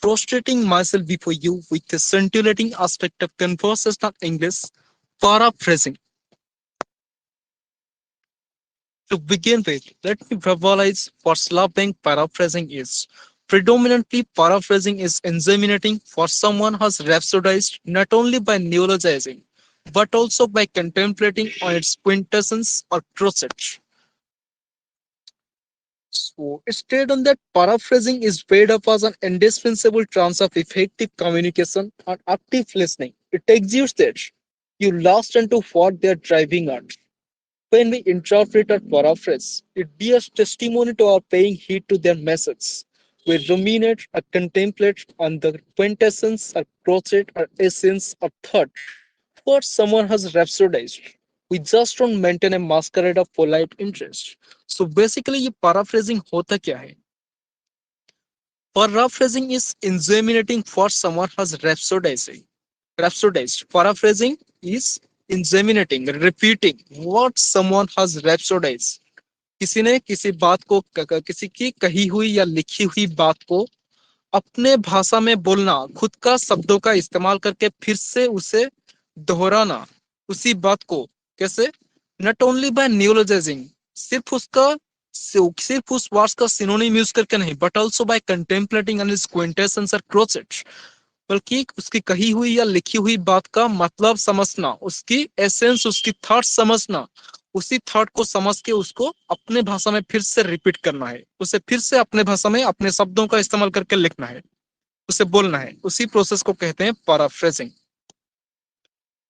prostrating myself before you with the scintillating aspect of conversational English, paraphrasing. To begin with, let me verbalize what slapping paraphrasing is. Predominantly, paraphrasing is inseminating for someone who has rhapsodized not only by neologizing, but also by contemplating on its quintessence or process. So, instead on that, paraphrasing is made up as an indispensable trance of effective communication and active listening. It exudes that you lost into what they're driving at. When we interpret or paraphrase, it bears testimony to our paying heed to their message. We ruminate or contemplate on the quintessence or process or essence or thought what someone has rhapsodized. We just don't maintain a masquerade of polite interest. So basically ये paraphrasing होता क्या है? Paraphrasing is inseminating for someone has rhapsodized. Rhapsodized. Paraphrasing is inseminating, repeating what someone has rhapsodized. किसी ने किसी बात को किसी की कही हुई या लिखी हुई बात को अपने भाषा में बोलना, खुद का शब्दों का इस्तेमाल करके फिर से उसे दोहराना, उसी बात को कैसे, नॉट ओनली बाय न्यूरोलाइजिंग, सिर्फ उसका सिर्फ उस वर्ड्स का सिनोनिम यूज करके नहीं, but also by contemplating on its quintessence और क्रोचेट, बल्कि उसकी कही हुई या लिखी हुई बात का मतलब समझना, उसकी एसेंस, उसकी थॉट समझना, उसी थॉट को समझ के उसको अपने भाषा में फिर से रिपीट करना है, उसे फिर से अपने भाषा में अपने शब्दों का इस्तेमाल करके लिखना है, उसे बोलना है। उसी प्रोसेस को कहते हैं paraphrasing.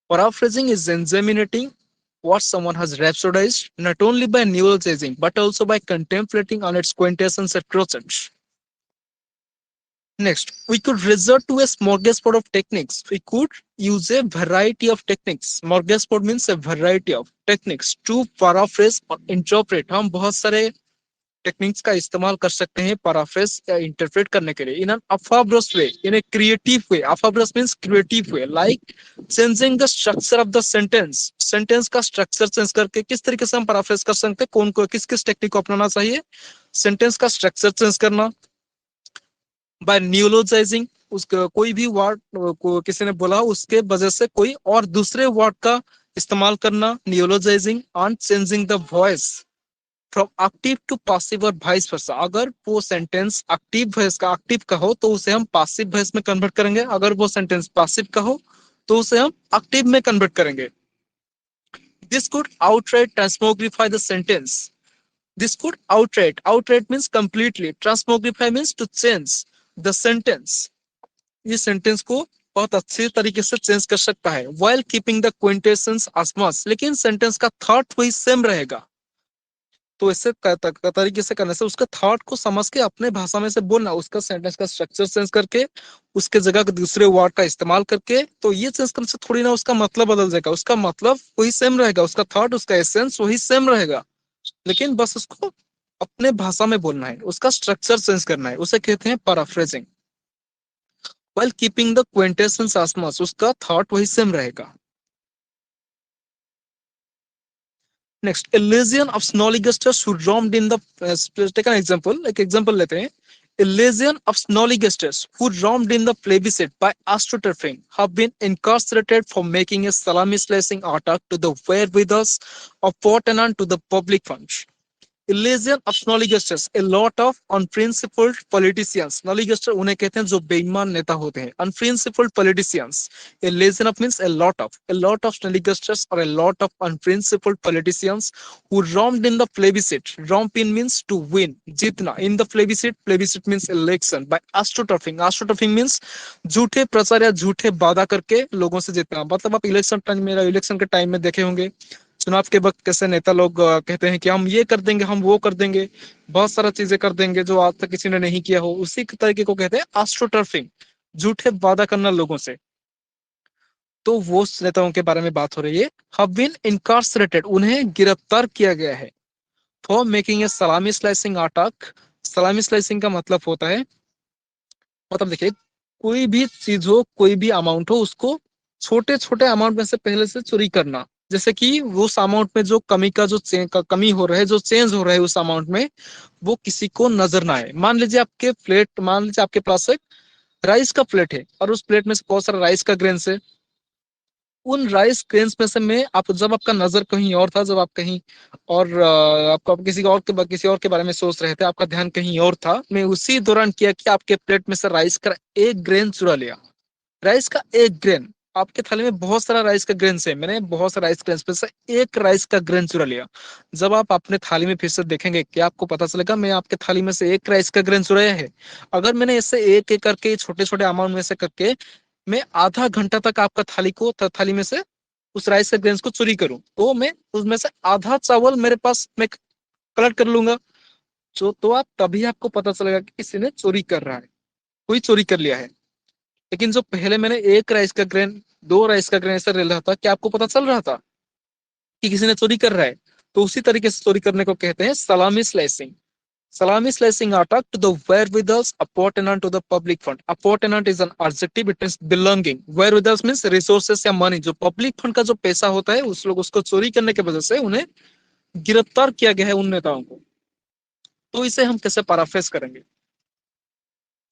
Paraphrasing is inseminating what someone has rhapsodized not only by neologizing but also by contemplating on its quintessence and process. Next, we could resort to a smorgasbord of techniques. We could use a variety of techniques. Smorgasbord means a variety of techniques to paraphrase or interpret. हम बहुत सारे techniques का इस्तेमाल कर सकते हैं paraphrase या interpret करने के लिए इन एन अफाब्रस way, in a creative way. अफाब्रस means creative way, like changing the structure of the sentence. Sentence का स्ट्रक्चर चेंज करके किस तरीके से हम पैराफ्रेज कर सकते हैं, कौन को किस किस टेक्निक को अपनाना चाहिए। सेंटेंस का स्ट्रक्चर चेंज करना बाय न्यूलोजाइजिंग, उसका कोई भी वर्ड को किसी ने बोला उसके वजह से कोई और दूसरे वर्ड का इस्तेमाल करना, neologizing and changing the voice from active to passive और वाइस वर्सा। अगर वो सेंटेंस एक्टिव वॉइस का एक्टिव का हो तो उसे हम पासिव वॉइस में कन्वर्ट करेंगे, अगर वो सेंटेंस पासिव का हो तो उसे हम एक्टिव में कन्वर्ट करेंगे। This could outright transmogrify the sentence. This could outright means completely, transmogrify means to change the sentence. ये सेंटेंस को बहुत अच्छे तरीके से चेंज कर सकता है while keeping the quintessence as much, लेकिन सेंटेंस का थॉट वही सेम रहेगा। तो ऐसे तरीके से करने से उसका थॉट को समझ के अपने भाषा में से बोलना, उसका सेंटेंस का स्ट्रक्चर चेंज करके उसके जगह दूसरे वर्ड का इस्तेमाल करके, तो ये चेंज करने से थोड़ी ना उसका मतलब बदल जाएगा, उसका मतलब वही सेम रहेगा, उसका थॉट, उसका एसेंस वही सेम रहेगा, लेकिन बस उसको अपने भाषा में बोलना है, उसका स्ट्रक्चर चेंज करना है, उसे कहते हैं paraphrasing. While keeping the quintessence as much, उसका थॉट वही सेम रहेगा। Next, a legion of snolligusters who roamed in the take an example, like example लेते हैं। A legion of snolligusters who roamed in the plebiscite by astroturfing have been incarcerated for making a salami slicing attack to the wherewithals of Fortanan to the public funds. A legion of snolligusters, a lot of unprincipled politicians. Snolligaster उन्हें कहते हैं जो बेईमान नेता होते हैं, unprincipled politicians. A legion of means a lot of snolligusters or a lot of unprincipled politicians who roamed in the plebiscite. Romp in means to win, जीतना. In the plebiscite means election. By astroturfing means झूठे प्रचार या झूठे वादा करके लोगों से जीतना। मतलब आप इलेक्शन के टाइम में देखे होंगे, चुनाव के वक्त कैसे नेता लोग कहते हैं कि हम ये कर देंगे, हम वो कर देंगे, बहुत सारा चीजें कर देंगे जो आज तक किसी ने नहीं किया हो, उसी तरीके को कहते हैं एस्ट्रोटर्फिंग, झूठे वादा करना लोगों से। तो वो नेताओं के बारे में बात हो रही है। हैव बीन इनकार्सरेटेड, उन्हें गिरफ्तार किया गया है। फॉर मेकिंग ए सलामी स्लाइसिंग अटैक। सलामी स्लाइसिंग का मतलब होता है, मतलब देखिए कोई भी चीज हो, कोई भी अमाउंट हो, उसको छोटे छोटे अमाउंट में से पहले से चोरी करना, जैसे कि उस अमाउंट में जो कमी का जो कमी हो रहा है, जो चेंज हो रहा है उस अमाउंट में, वो किसी को नजर ना आए। मान लीजिए आपके पास राइस का प्लेट है और उस प्लेट में से बहुत सारा राइस का ग्रेन्स है। उन राइस ग्रेन्स में से मैं आप जब आपका नजर कहीं और था, जब आप कहीं और आपको आप किसी और के बारे में सोच रहे थे, आपका ध्यान कहीं और था, मैं उसी दौरान किया कि आपके प्लेट में से राइस का एक ग्रेन चुरा लिया। राइस का एक ग्रेन, आपके थाली में बहुत सारा राइस का ग्रेन है, मैंने बहुत सारा राइस ग्रेन में से एक राइस का ग्रेन चुरा लिया। जब आप अपने थाली में फिर से देखेंगे क्या आपको पता चलेगा मैं आपके थाली में से एक राइस का ग्रेन चुराया है। अगर मैंने इससे एक एक करके छोटे छोटे अमाउंट में से करके मैं आधा घंटा तक आपका थाली में से उस राइस के ग्रेन्स को चोरी करूं, तो मैं उसमें से आधा चावल मेरे पास मैं कलेक्ट कर लूंगा। जो तो आप तभी आपको पता चलेगा कि किसी ने चोरी कर रहा है, कोई चोरी कर लिया है। लेकिन जो पहले मैंने एक राइस का ग्रेन, दो राइस का ग्रेन ऐसा ले रहा था, क्या आपको पता चल रहा था कि किसी ने चोरी कर रहा है? तो उसी तरीके से चोरी करने को कहते हैं सलामी slicing. Salami slicing attack to the wherewithals appertaining to the public fund. Appertaining is an adjective, it means belonging. Wherewithals means resources या money. जो पब्लिक फंड का जो पैसा होता है उस लोग उसको चोरी करने की वजह से उन्हें गिरफ्तार किया गया है, उन नेताओं को। तो इसे हम कैसे पैराफ्रेज करेंगे?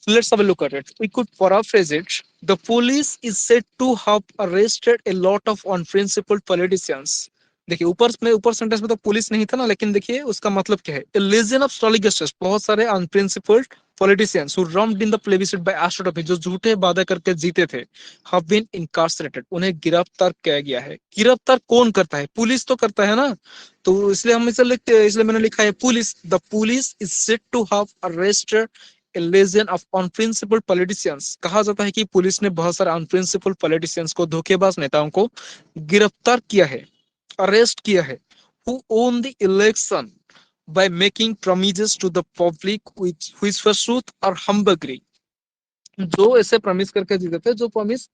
So let's have a look at it. We could paraphrase it. The police is said to have arrested a lot of unprincipled politicians. देखिए ऊपर सेंटेंस में तो पुलिस नहीं था ना, लेकिन देखिए उसका मतलब क्या है। A legion of Stoligastus, बहुत सारे अनप्रिंसिपल्ड politicians who romped in the plebiscite by astroturfing, जो झूठे वादा करके जीते थे, have been incarcerated, उन्हें गिरफ्तार किया गया है। गिरफ्तार कौन करता है? पुलिस तो करता है ना। तो इसलिए हम इसे लिखते हैं, इसलिए मैंने लिखा है police. The police is said to have arrested a legion of unprincipled politicians. कहा जाता है कि पुलिस ने बहुत सारे अनप्रिंसिपल पॉलिटिशियंस को, धोखेबाज नेताओं को गिरफ्तार किया है, अरेस्ट किया है। Who own the election by making promises to the public which were truth or humbuggery। जो ऐसे प्रॉमिस करके जीते थे, जो प्रॉमिस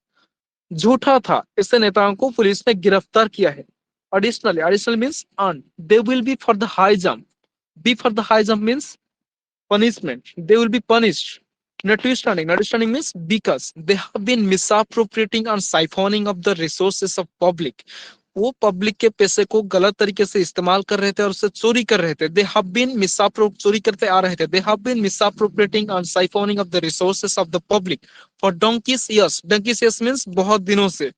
झूठा था, ऐसे नेताओं को पुलिस ने गिरफ्तार किया है। Additional means earn, they will be for the high jump. Be for the high jump means punishment, they will be punished। notwithstanding means because they have been misappropriating and siphoning of the resources of public। वो public के पैसे को गलत तरीके से इस्तेमाल कर रहे थे और उसे चोरी कर रहे थे। दे हैव बीन चोरी करते आ रहे थे। They have been misappropriating and siphoning off the resources of the public for donkey's years. Donkey's years means बहुत दिनों से।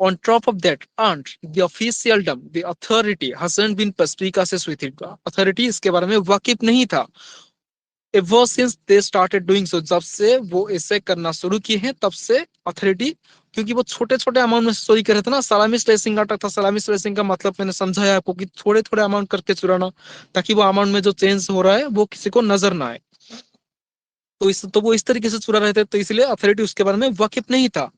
On top of that, and the officialdom, the authority hasn't been perspicacious with it। authority इसके बारे में वाकिफ नहीं था। Ever since they started doing so, जब से वो ऐसे करना शुरू किए हैं तब से अथॉरिटी, क्योंकि वो छोटे छोटे अमाउंट में चोरी कर रहे थे ना। सलामी स्लाइसिंग अटैक था। सलामी स्लाइसिंग का मतलब मैंने समझाया आपको कि थोड़े थोड़े अमाउंट करके चुराना, ताकि वो अमाउंट में जो चेंज हो रहा है वो किसी को नजर ना आए। तो वो इस तरीके से चुरा रहे थे, तो इसलिए अथॉरिटी उसके बारे में वाकिफ नहीं था।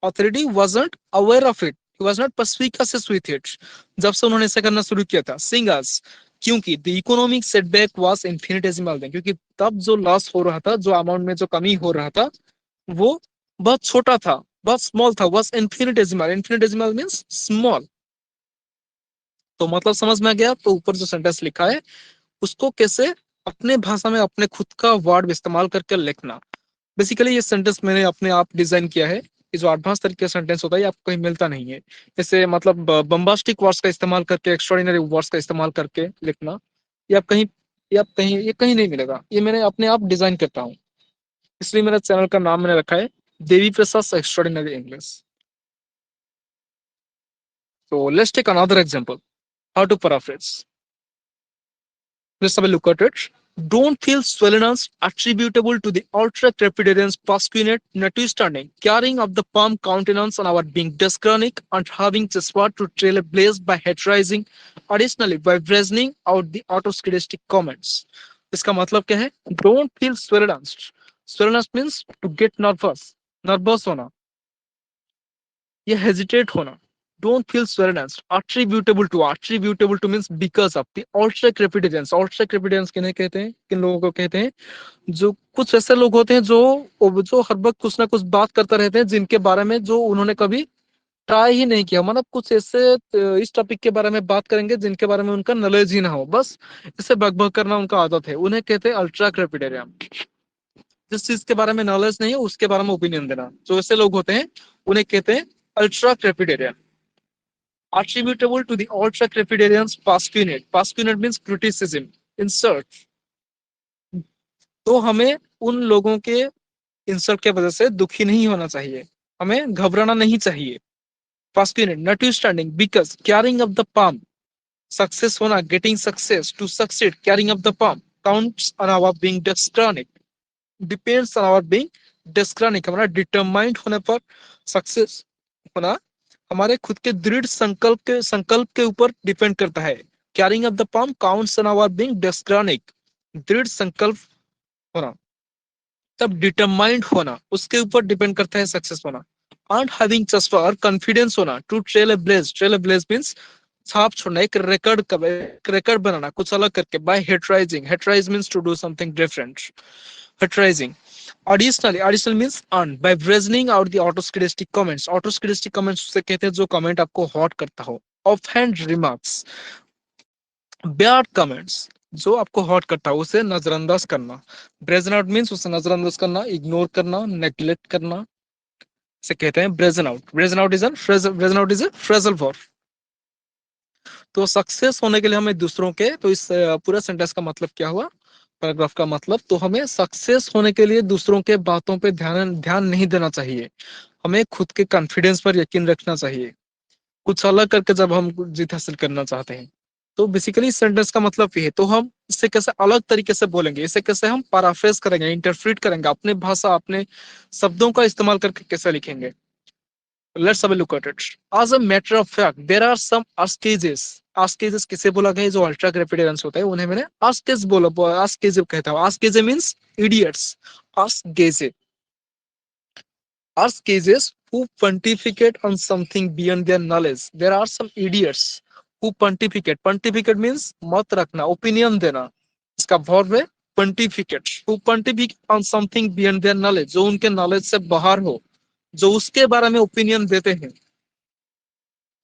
Authority wasn't aware of it, he was not perspicacious with it। जब से उन्होंने ऐसा करना शुरू किया था। सिंगर्स, क्योंकि the economic setback was infinitesimal then, क्योंकि तब जो लॉस हो रहा था, जो अमाउंट में जो कमी हो रहा था, वो बहुत छोटा था, बहुत स्मॉल था। Was infinitesimal, infinitesimal means small. तो मतलब समझ में आ गया। तो ऊपर जो सेंटेंस लिखा है उसको कैसे अपने भाषा में अपने खुद का वर्ड इस्तेमाल करके लिखना। बेसिकली ये सेंटेंस मैंने अपने आप डिजाइन किया है। ये जो एडवांस तरीके का सेंटेंस होता है, ये आपको कहीं मिलता नहीं है। जैसे मतलब बम्बास्टिक वर्ड्स का इस्तेमाल करके, एक्स्ट्राऑर्डिनरी वर्ड्स का इस्तेमाल करके लिखना, ये आप कहीं ये कहीं नहीं मिलेगा। ये मैंने अपने आप डिजाइन करता हूँ। इसलिए मेरा चैनल का नाम मैंने रखा है देवी प्रसाद एक्स्ट्राऑर्डिनरी इंग्लिश। तो let's take another example, how to paraphrase. Let's have a look at it. Don't feel swellenness attributable to the ultra crepidarians pasquinate, notwithstanding, carrying of the palm countenance on our being dyschronic and having cheswat to trail a blaze by heterizing, additionally by brazening out the autoscedastic comments। इसका मतलब क्या है? Don't feel swellenness। Swellenness means to get nervous, nervous होना या hesitate होना। Don't feel swellenness attributable to means because of the ultra crepidarians। ultra crepidarians किन्हें कहते हैं, किन लोगों को कहते हैं? जो कुछ ऐसे लोग होते हैं जो हर वक्त कुछ ना कुछ बात करते रहते हैं, जिनके बारे में जो उन्होंने कभी ट्राई ही नहीं किया। मतलब कुछ ऐसे इस टॉपिक के बारे में बात करेंगे जिनके बारे में उनका नॉलेज ही ना हो, बस इससे बकबक करना उनका आदत है। उन्हें कहते हैं अल्ट्रा क्रेपिडेरियन। जिस चीज के बारे में नॉलेज नहीं है उसके बारे में ओपिनियन देना, जो ऐसे लोग होते हैं उन्हें कहते हैं ultra क्रेपिडेरियन। Attributable to the ultra crepidarians pasquinate। Pasquinate means criticism, insert। तो हमें उन लोगों के इंसल्ट के वजह से दुखी नहीं होना चाहिए, हमें घबराना नहीं चाहिए। First unit not standing because carrying up the palm, success होना, getting success, to succeed, carrying up the palm counts on our being destiny, depends on our being destiny, हमारा डिटरमाइंड होने पर सक्सेस होना हमारे खुद के दृढ़ संकल्प के ऊपर डिपेंड करता है। Carrying up the palm counts on our being destiny, दृढ़ संकल्प होना, तब डिटरमाइंड होना उसके ऊपर डिपेंड करता है सक्सेस होना। एंड हैविंग चस्पा और कॉन्फिडेंस होना, to trail a blaze means छाप छोड़ना, एक रिकॉर्ड बनाना कुछ अलग करके, बाय हेटराइज means to do something different, हेटराइजिंग। Additional means earn by brazening out the autoschediastic comments से कहते हैं जो कमेंट आपको हॉट करता हो। Off hand remarks, bad comments जो आपको हॉट करता है उसे नजरअंदाज करना। ब्रेजन आउट मीन्स उसे नजरअंदाज करना, इग्नोर करना, नेग्लेक्ट करना से कहते हैं brazen out. Brazen out is a phrasal verb. तो सक्सेस होने के लिए हमें दूसरों के, तो इस पूरा सेंटेंस का मतलब क्या हुआ, पैराग्राफ का मतलब, तो हमें सक्सेस होने के लिए दूसरों के बातों पे ध्यान ध्यान नहीं देना चाहिए, हमें खुद के कॉन्फिडेंस पर यकीन रखना चाहिए, कुछ अलग करके जब हम जीत हासिल करना चाहते हैं। तो बेसिकली सेंटेंस का मतलब ये है। तो हम इसे कैसे अलग तरीके से बोलेंगे, इसे कैसे हम पैराफ्रेज करेंगे, इंटरप्रेट करेंगे, अपने भाषा अपने शब्दों का इस्तेमाल करके कैसे लिखेंगे। Let's have a look at it. As a matter of fact there are some आस्केजेस। आस्केजेस किसे बोला गया है, जो अल्ट्रा ग्रेविटेरियंस होते हैं उन्हें मैंने आस्केज बोला, आस्केजे कहता हूं। आस्केजे मींस इडियट्स, आस्केजे, cases who pontificate on something beyond their knowledge. There are some idiots who pontificate. Pontificate means मत रखना, opinion देना। इसका verb है pontificate. Who pontificate on something beyond their knowledge, जो उनके knowledge से बाहर हो, जो उसके बारे में opinion देते हैं।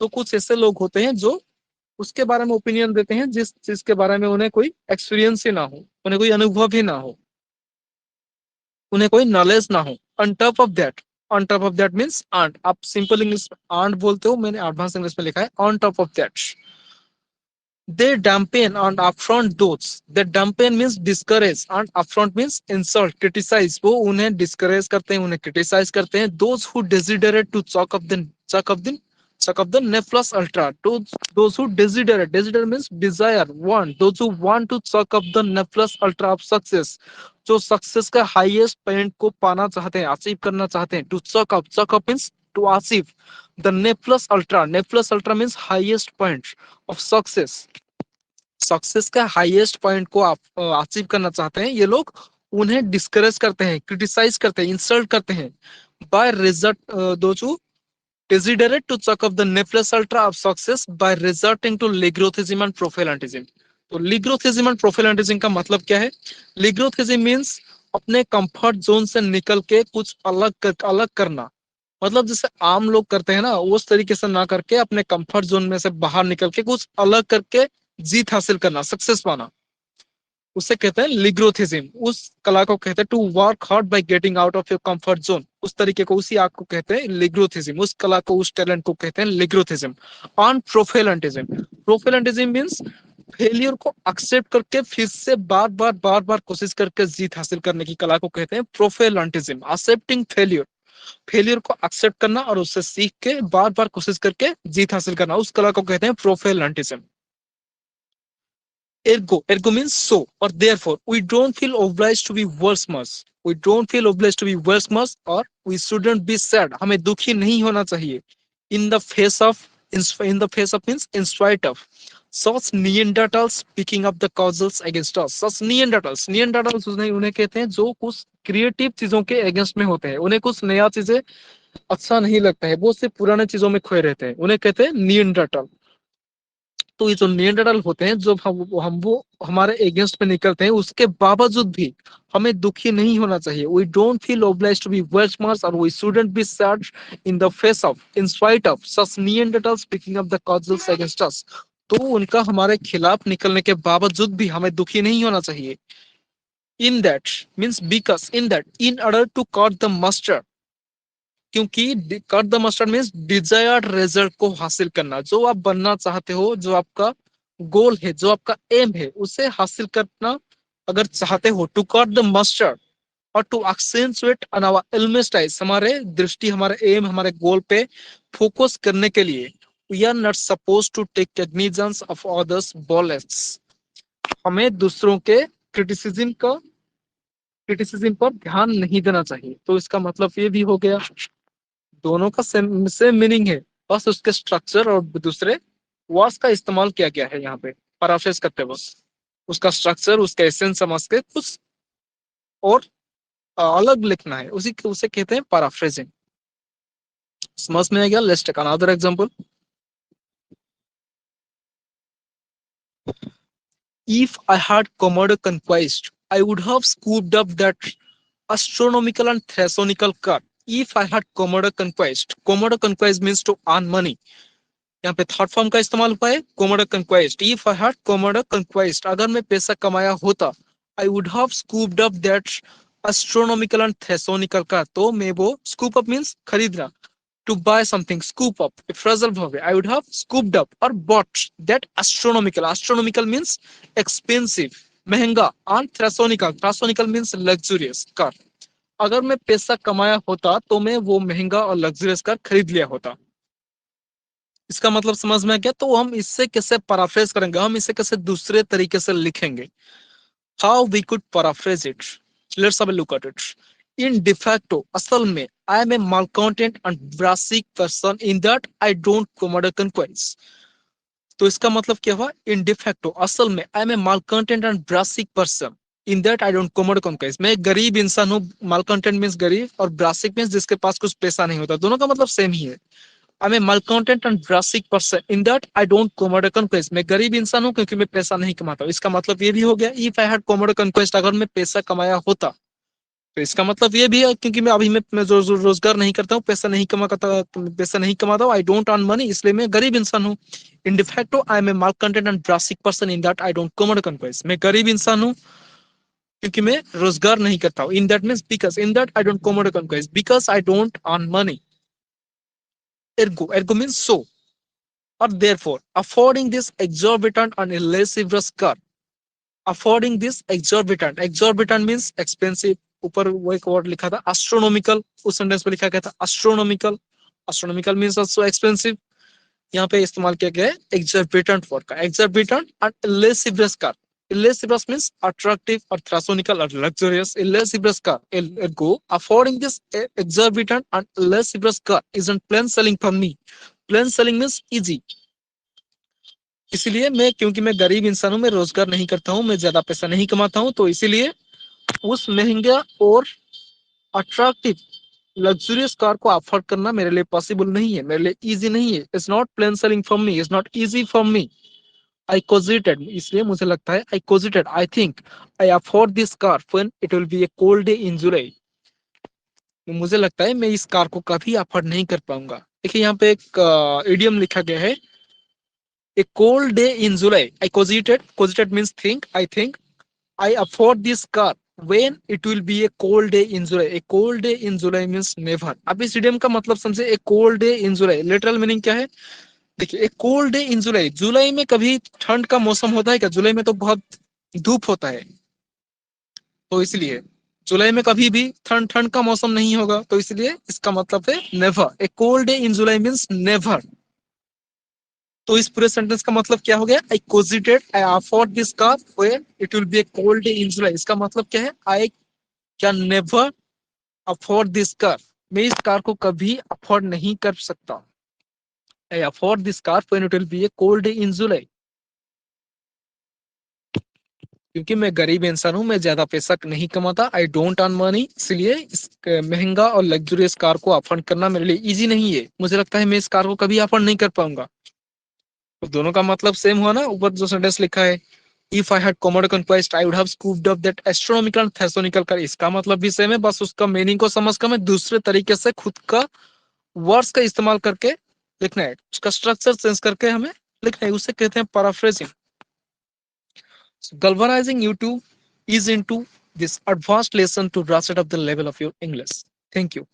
तो कुछ ऐसे लोग होते हैं जो उसके बारे में ओपिनियन देते हैं जिस चीज के बारे में उन्हें कोई एक्सपीरियंस ही ना हो, उन्हें कोई अनुभव ही ना हो, उन्हें कोई नॉलेज ना हो। On top of that, on top of that means and, आप सिंपल इंग्लिश में आंट बोलते हो, मैंने एडवांस इंग्लिश में लिखा है on top of that. They dampen and affront those, they dampen means discourage and affront means insult, criticize, वो उन्हें डिस्करेज करते हैं, उन्हें क्रिटिसाइज करते हैं। Those who desiderate to chuck of the Nephlus ultra, to those who desiderate means desire, want, those who want to suck up the Nephlus ultra of success, जो success का highest point को पाना चाहते हैं, achieve करना चाहते हैं। To chuck up means to achieve the ne plus ultra means highest point of success, success का हाईएस्ट पॉइंट को आप अचीव करना चाहते हैं। ये लोग उन्हें डिस्करेज करते हैं, क्रिटिसाइज करते हैं, इंसल्ट करते हैं। By result those who desiderate to chuck off the Nephlus ultra of success by resorting to lygrothism and prophylactism. तो लिग्रोथिज्म एंड प्रोफिलेंटिज्म का मतलब क्या है? लिग्रोथिज्म मींस अपने कंफर्ट जोन से निकल के कुछ अलग करना, मतलब जैसे आम लोग करते हैं ना, उस तरीके से ना करके अपने कंफर्ट जोन में से बाहर निकल के कुछ अलग करके जीत हासिल करना, सक्सेस पाना, उसे कहते हैं लिग्रोथिज्म। उस कला को कहते हैं to work hard by getting out of your comfort zone, उस तरीके को, उसी आग को कहते हैं लिग्रोथिज्म, उस कला को, उस टैलेंट को कहते हैं लिग्रोथिज्म। ऑन प्रोफेलेंटिज्म मींस फेलियर को एक्सेप्ट करके फिर से बार बार कोशिश करके जीत हासिल करने की कला को कहते हैं प्रोफेलेंटिज्म। एक्सेप्टिंग फेलियर को एक्सेप्ट करना और उससे सीख के बार कोशिश करके जीत हासिल करना, उस कला को कहते हैं प्रोफेलेंटिज्म। Ergo means so, or therefore. We don't feel obliged to be wordsmiths. We don't feel obliged to be wordsmiths, or we shouldn't be sad. हमें दुखी नहीं होना चाहिए. In the face of means in spite of. Such Neanderthals picking up the causes against us. Such Neanderthals उन्हें कहते हैं जो कुछ क्रिएटिव चीजों के अगेंस्ट में होते हैं, उन्हें कुछ नया चीजें अच्छा नहीं लगता है, वो सिर्फ पुराने चीजों में खोए रहते हैं, उन्हें कहते हैं नियंडरटल। तो ये जो नियंडरटल होते हैं, जो हम वो हमारे अगेंस्ट में निकलते हैं, उसके बावजूद भी हमें दुखी नहीं होना चाहिए। We don't feel obliged to be wordsmiths or we shouldn't be sad in the face of, in spite of such Neanderthals picking up the cudgels against us. तो उनका हमारे खिलाफ निकलने के बावजूद भी हमें दुखी नहीं होना चाहिए। In that means because, in that, in order to cut the mustard, क्योंकि cut the mustard means desired result को हासिल करना, जो आप बनना चाहते हो, जो आपका गोल है, जो आपका एम है, उसे हासिल करना अगर चाहते हो, टू कट द मस्टर्ड, और टू एक्सेंचुएट ऑन आवर एल्मेस्टाइज, हमारे दृष्टि, हमारे एम, हमारे गोल पे फोकस करने के लिए we are not suppose to take cognizance of others बोलेट्स, हमें दूसरों के क्रिटिसिज्म पर ध्यान नहीं देना चाहिए। तो इसका मतलब ये भी हो गया, दोनों का सेम सेम मीनिंग है, बस उसके स्ट्रक्चर और दूसरे वर्ड्स का इस्तेमाल किया गया है यहाँ पे पैराफ्रेज करते वक्त। उसका स्ट्रक्चर, उसका एसेंस समझ के कुछ और अलग लिखना है, उसी उसे कहते हैं पैराफ्रेजिंग। समझ में आ गया? Let's take another example. If I had commodo conquest, I would have scooped up that astronomical and thresonical car. If I had Commodore conquest means to earn money. यहाँ पे थर्ड फॉर्म का इस्तेमाल हुआ है Commodore conquest. If I had Commodore conquest, अगर मैं पैसा कमाया होता, I would have scooped up that astronomical and thresonical car. तो मैं वो scoop up means खरीदना, to buy something, scoop up, a phrasal verb. I would have scooped up or bought that astronomical. Astronomical means expensive, महंगा, and thresonical means luxurious car. अगर मैं पैसा कमाया होता तो मैं वो महंगा और लग्जरियस कार खरीद लिया होता। इसका मतलब समझ में आ गया? तो हम इससे कैसे पैराफ्रेज करेंगे, हम इसे कैसे दूसरे तरीके से लिखेंगे? How we could paraphrase it, let's have a look at it. In de facto, असल में I am a malcontent and brassic person in that I don't command conquest. तो इसका मतलब क्या हुआ? इन डिफैक्टो, असल में I am a malcontent and brassic person in that I don't command conquest. मैं गरीब इंसान हूँ, malcontent मींस गरीब और brassic मींस जिसके पास कुछ पैसा नहीं होता, दोनों का मतलब सेम ही है। I am a malcontent and brassic person in that I don't command conquest. मैं गरीब इंसान हूँ क्योंकि मैं पैसा नहीं कमाता हूँ। इसका मतलब ये भी हो गया, if I had command conquest, अगर मैं पैसा कमाया होता। तो इसका मतलब ये भी है क्योंकि मैं अभी मैं रोजगार नहीं करता हूँ, पैसा नहीं कमाता हूँ, आई डोंट अर्न मनी, इसलिए मैं गरीब इंसान हूँ। In de facto I am a malcontent and brassic person in that I don't command conquest. मैं गरीब इंसान हूँ क्योंकि मैं रोजगार नहीं करता हूँ। In that means because, in that I don't command conquest because I don't earn money. ergo means so, or therefore affording this exorbitant and lascivious car. Affording this exorbitant means expensive, ऊपर वो एक word लिखा था astronomical, उस sentence पे लिखा गया था एस्ट्रोनॉमिकल मींस आल्सो एक्सपेंसिव। यहाँ पे इस्तेमाल किया गया है exorbitant वर्ड का, exorbitant and lascivious car. Lascivious means attractive or thrasonical or luxurious. Lascivious car, ergo affording this exorbitant and lascivious car isn't plain selling for me. Plain selling means easy. इसीलिए मैं, क्योंकि मैं गरीब इंसान हूं, मैं रोजगार नहीं करता हूं, मैं ज्यादा पैसा नहीं कमाता हूं, तो इसीलिए उस महंगा और अट्रैक्टिव लग्जरियस कार को अफोर्ड करना मेरे लिए पॉसिबल नहीं है, मेरे लिए इजी नहीं है। It's not plain sailing for me, it's not easy for me. I cogitated, इसलिए मुझे लगता है, I cogitated, I think I afford this car when it will be a cold day in July. मुझे लगता है मैं इस कार को कभी अफोर्ड नहीं कर पाऊंगा। देखिए यहाँ पे एक इडियम लिखा गया है, a cold day in July. I cogitate means think, I think I afford this car when it will be a cold day in July. A cold day in July means never. अब इस idiom का मतलब समझे, a cold day in July literal meaning क्या है? देखिए, a cold day in July, जुलाई में कभी ठंड का मौसम होता है क्या? जुलाई में तो बहुत धूप होता है, तो इसलिए जुलाई में कभी भी ठंड ठंड का मौसम नहीं होगा, तो इसलिए इसका मतलब है never. A cold day in July means never. तो इस पूरे सेंटेंस का मतलब क्या हो गया? I cogitated, I afford this car when it will be a cold day in July. इसका मतलब क्या है? I can never afford this car, मैं इस कार को कभी अफोर्ड नहीं कर सकता। I afford this car when it will be a cold day in July, क्योंकि मैं गरीब इंसान हूं, मैं ज्यादा पैसा नहीं कमाता, आई डोंट अर्न मनी, इसलिए इस महंगा और लग्जरियस कार को अफोर्ड करना मेरे लिए इजी नहीं है। मुझे लगता है मैं इस कार को कभी अफोर्ड नहीं कर पाऊंगा। तो दोनों का मतलब सेम हुआ ना, ऊपर जो सेंटेंस लिखा है, if I had commodore conquest I would have scooped up that astronomical and thresonical car, इसका मतलब भी सेम है, बस उसका मीनिंग को समझ कर मैं दूसरे तरीके से खुद का वर्ड्स का इस्तेमाल करके लिखना है, उसका स्ट्रक्चर चेंज करके हमें लिखना है, उसे कहते हैं paraphrasing. Galvanizing you to ease into this advanced lesson to brush it up the level of your English. Thank you.